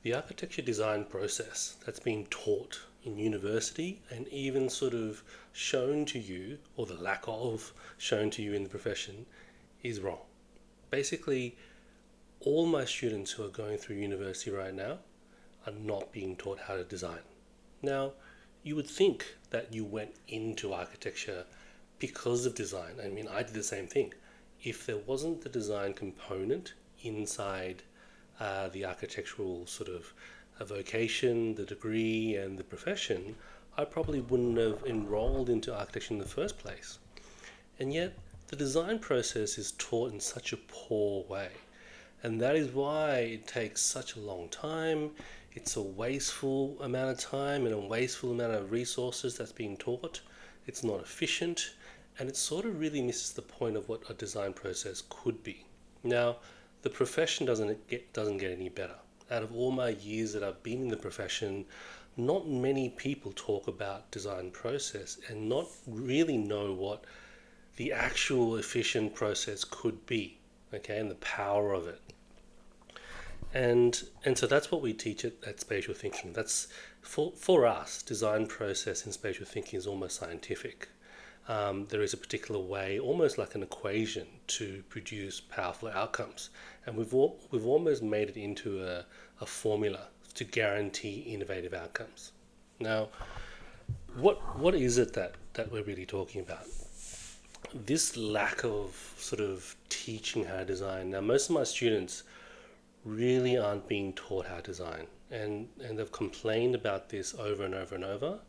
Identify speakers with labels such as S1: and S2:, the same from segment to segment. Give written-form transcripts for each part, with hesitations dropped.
S1: The architecture design process that's being taught in university and even sort of shown to you, or the lack of shown to you in the profession, is wrong. Basically, all my students who are going through university right now are not being taught how to design. Now, you would think that you went into architecture because of design. I mean, I did the same thing. If there wasn't the design component inside the architectural sort of vocation, the degree, and the profession, I probably wouldn't have enrolled into architecture in the first place. And yet, the design process is taught in such a poor way. And that is why it takes such a long time. It's a wasteful amount of time and a wasteful amount of resources that's being taught. It's not efficient, and it sort of really misses the point of what a design process could be. Now, the profession doesn't get any better. Out of all my years that I've been in the profession, not many people talk about design process and not really know what the actual efficient process could be, okay, and the power of it. And so that's what we teach at spatial thinking. That's for us, design process in spatial thinking is almost scientific. There is a particular way, almost like an equation, to produce powerful outcomes, and we've almost made it into a formula to guarantee innovative outcomes. Now, what is it that we're really talking about? This lack of sort of teaching how to design. Now, most of my students really aren't being taught how to design, and they've complained about this over and over and over.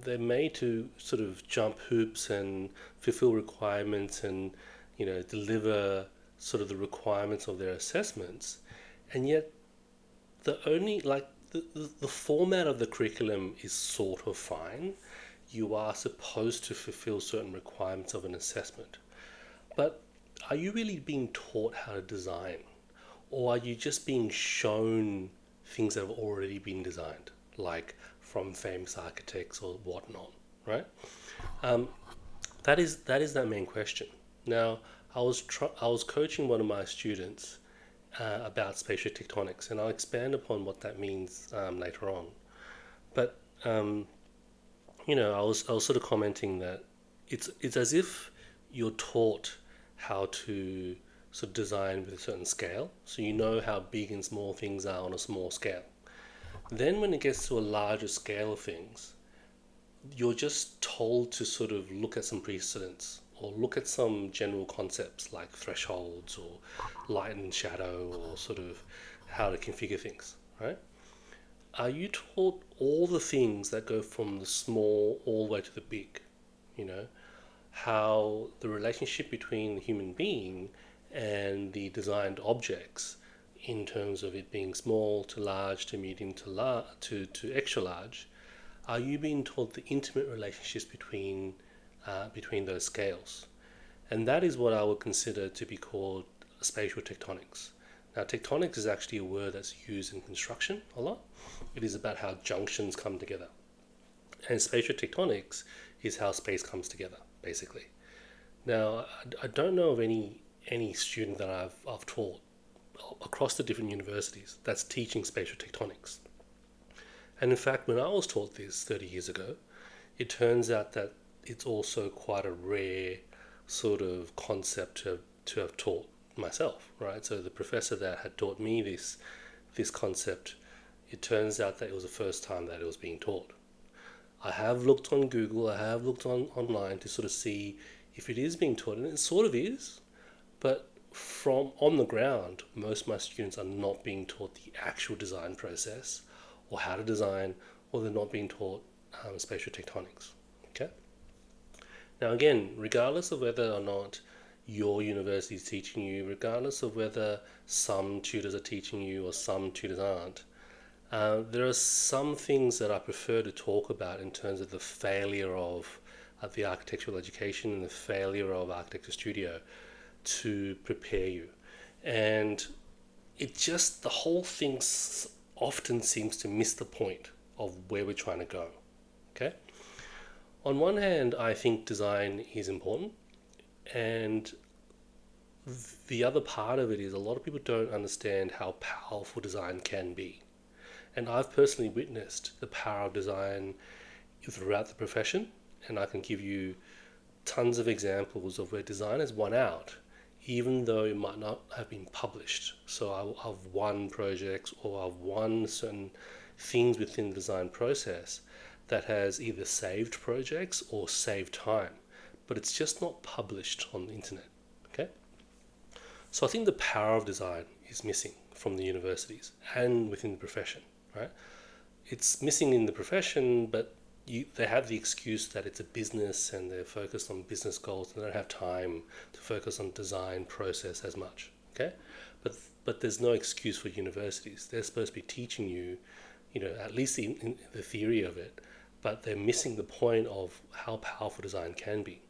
S1: They're made to sort of jump hoops and fulfill requirements and deliver sort of the requirements of their assessments, and yet the only like the format of the curriculum is sort of fine. You are supposed to fulfill certain requirements of an assessment, but are you really being taught how to design, or are you just being shown things that have already been designed, like from famous architects or whatnot, right? Um, that is that main question. Now, I was coaching one of my students about spatial tectonics, and I'll expand upon what that means later on. But I was sort of commenting that it's as if you're taught how to sort of design with a certain scale, so you know how big and small things are on a small scale. Then when it gets to a larger scale of things, you're just told to sort of look at some precedents or look at some general concepts like thresholds or light and shadow or sort of how to configure things, right? Are you taught all the things that go from the small all the way to the big? You know, how the relationship between the human being and the designed objects in terms of it being small to large to medium to to extra large, are you being taught the intimate relationships between those scales? And that is what I would consider to be called spatial tectonics. Now, tectonics is actually a word that's used in construction a lot. It is about how junctions come together. And spatial tectonics is how space comes together, basically. Now, I don't know of any student that I've taught across the different universities that's teaching spatial tectonics. And in fact, when I was taught this 30 years ago, it turns out that it's also quite a rare sort of concept to have taught myself, right? So the professor that had taught me this concept, it turns out that it was the first time that it was being taught. I have looked on Google, I have looked online to sort of see if it is being taught, and it sort of is, but from on the ground, most of my students are not being taught the actual design process or how to design, or they're not being taught spatial tectonics. Okay. Now, again, regardless of whether or not your university is teaching you, regardless of whether some tutors are teaching you or some tutors aren't, there are some things that I prefer to talk about in terms of the failure of the architectural education and the failure of Architecture Studio to prepare you. And the whole thing often seems to miss the point of where we're trying to go. Okay? On one hand, I think design is important, and the other part of it is a lot of people don't understand how powerful design can be. And I've personally witnessed the power of design throughout the profession, and I can give you tons of examples of where design has won out, even though it might not have been published. So I've won projects, or I've won certain things within the design process that has either saved projects or saved time, but it's just not published on the internet. Okay? So I think the power of design is missing from the universities and within the profession, right? It's missing in the profession, but they have the excuse that it's a business and they're focused on business goals and they don't have time to focus on design process as much. Okay, but there's no excuse for universities. They're supposed to be teaching you, at least in the theory of it, but they're missing the point of how powerful design can be.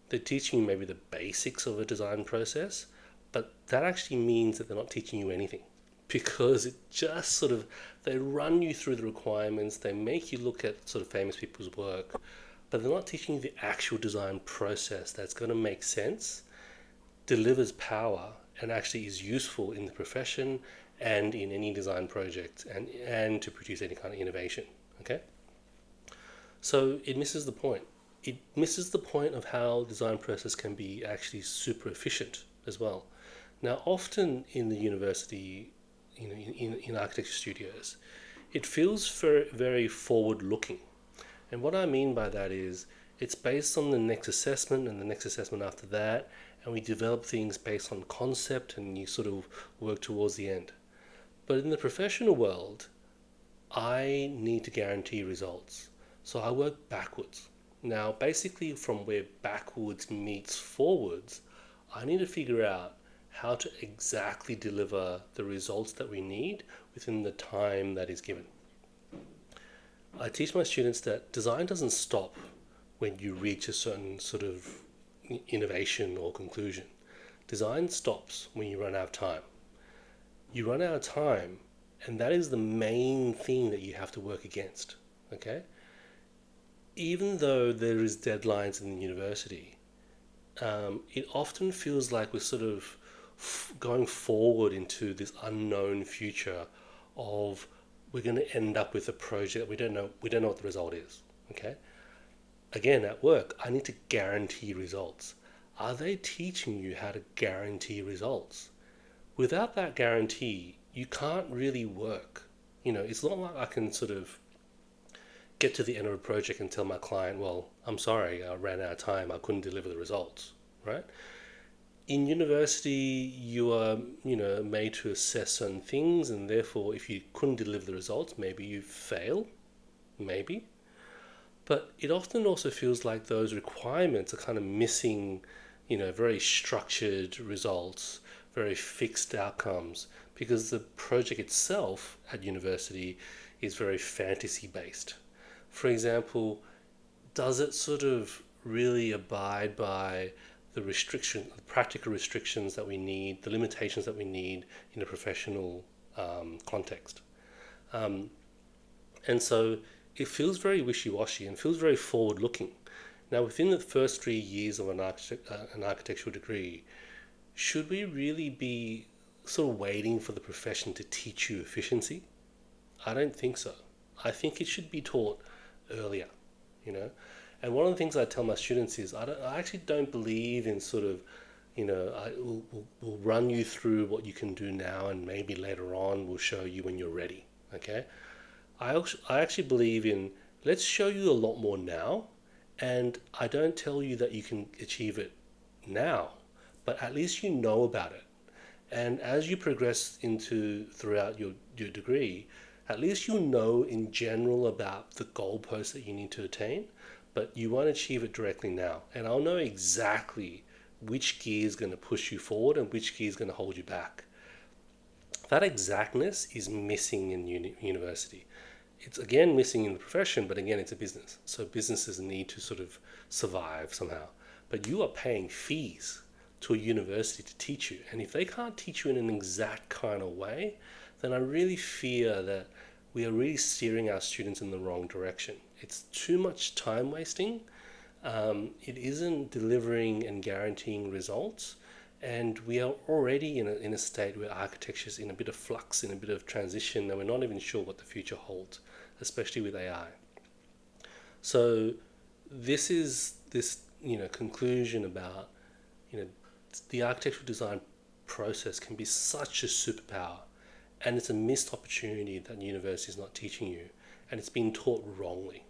S1: They're teaching you maybe the basics of a design process, but that actually means that they're not teaching you anything, because it just sort of, they run you through the requirements, they make you look at sort of famous people's work, but they're not teaching you the actual design process that's going to make sense, delivers power, and actually is useful in the profession and in any design project, and to produce any kind of innovation. Okay, so it misses the point. It misses the point of how design process can be actually super efficient as well. Now, often in the university, in architecture studios, it feels very, very forward looking. And what I mean by that is it's based on the next assessment and the next assessment after that, and we develop things based on concept and you sort of work towards the end. But in the professional world, I need to guarantee results. So I work backwards. Now, basically, from where backwards meets forwards, I need to figure out how to exactly deliver the results that we need within the time that is given. I teach my students that design doesn't stop when you reach a certain sort of innovation or conclusion. Design stops when you run out of time. You run out of time, and that is the main thing that you have to work against. Okay? Even though there is deadlines in the university, it often feels like we're sort of going forward into this unknown future of, we're going to end up with a project we don't know what the result is. Okay, again, at work I need to guarantee results. Are they teaching you how to guarantee results? Without that guarantee, you can't really work. It's not like I can sort of get to the end of a project and tell my client, well, I'm sorry, I ran out of time, I couldn't deliver the results, right? In university, you are, made to assess certain things, and therefore, if you couldn't deliver the results, maybe you fail, maybe. But it often also feels like those requirements are kind of missing, very structured results, very fixed outcomes, because the project itself at university is very fantasy based. For example, does it sort of really abide by the practical restrictions that we need, the limitations that we need in a professional context? And so it feels very wishy-washy and feels very forward-looking. Now, within the first 3 years of an architectural degree, should we really be sort of waiting for the profession to teach you efficiency? I don't think so. I think it should be taught earlier, And one of the things I tell my students is I actually don't believe in sort of, we'll run you through what you can do now, and maybe later on we'll show you when you're ready. Okay, I actually believe in, let's show you a lot more now, and I don't tell you that you can achieve it now, but at least you know about it. And as you progress throughout your degree, at least you know in general about the goalposts that you need to attain, but you won't achieve it directly now. And I'll know exactly which gear is going to push you forward and which gear is going to hold you back. That exactness is missing in university. It's again missing in the profession, but again, it's a business. So businesses need to sort of survive somehow. But you are paying fees to a university to teach you. And if they can't teach you in an exact kind of way, then I really fear that we are really steering our students in the wrong direction. It's too much time wasting. It isn't delivering and guaranteeing results. And we are already in a state where architecture is in a bit of flux, in a bit of transition, and we're not even sure what the future holds, especially with AI. So this is this conclusion about you know the architectural design process can be such a superpower, and it's a missed opportunity that university is not teaching you, and it's being taught wrongly.